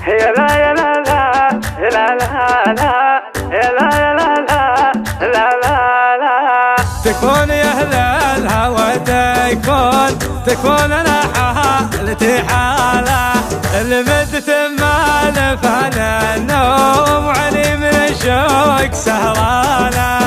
يا لا يا لا لا يا لا لا لا يا لا يا لا لا لا لا لا. تكون يا أهل الهوى تكون أنا حالتي حالة المدة ما لفانا النوم علي من الشوق سهرانة.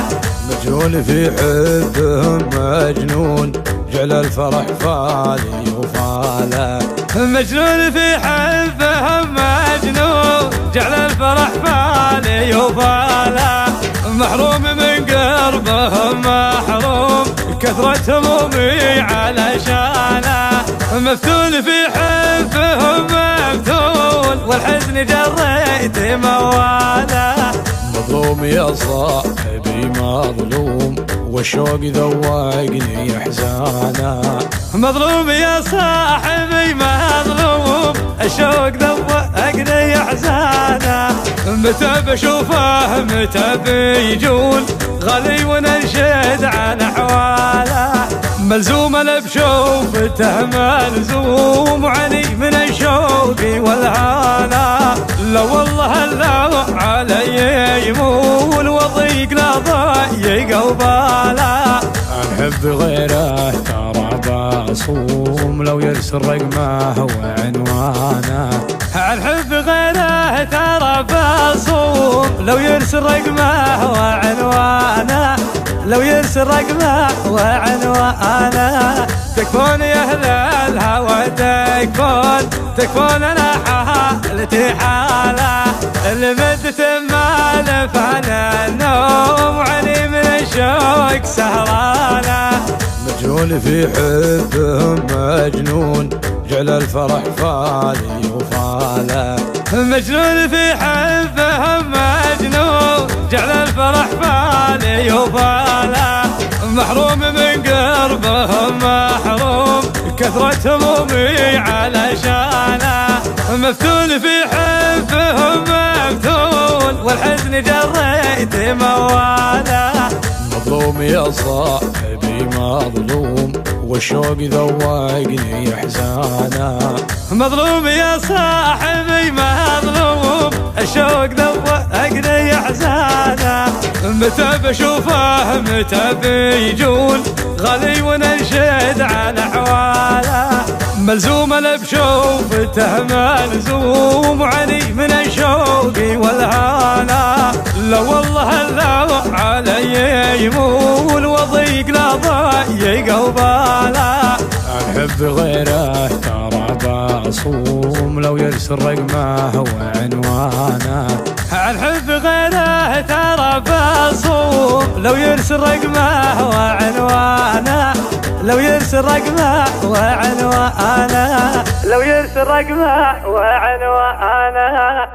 مجنون في حبهم مجنون جعل الفرح فالي وفاله. مجنون في حبهم مجنون جعل الفرح فالي وفاله. محروم من قربهم محروم كثرة همومي علشانه. مفتون في حبهم مفتون والحزن جريت مواله. مظلوم يا صاحبي مظلوم والشوق ذوقني احزانه. مظلوم يا صاحبي مظلوم الشوق ذوقني احزانه. متى بشوفه متى بيجون غالي وننشد عن احواله. ملزوم انا بشوفته ملزوم وعلي من الشوق والهاله. لا والله لو علي يمول وضيق لا ضيق وباله. انحب غيره ترى بصوم لو يرسل رقمه وعنوانه. الحب غيره ترى بصوم لو يرسل رقمه وعنوانه. لو يرسل رقمه وعنوانه. تكفون يا أهل الهوى تكفون أنا حالتي حالة المدة ما لفانا النوم علي من الشوق سهرانة. مجنون في حبهم مجنون جعل الفرح فالي وفاله. مجنون في حبهم مجنون جعل الفرح فالي وفاله. محروم من قربهم محروم كثرة همومي علشانه. مفتون في حبهم مفتون والحزن جريت مواله. مظلوم يا صاحبي مظلوم والشوق ذوقني احزانه. مظلوم يا صاحبي مظلوم الشوق ذوقني احزانه. متى بشوفه متى بيجون غالي وننشد عن احواله. ملزوم انا بشوفته ملزوم وعلي من الشوق والهاله. لا والله لو علي يمول وضيق لا ضيق وباله. انحب غيره ترى بصوم لو يرسل رقمه وعنوانه. الحب غيره ترى بصوم لو يرسل رقمه وعنوانه. لو يرسل رقمه وعنوانه. لو يرسل رقمه وعنوانه.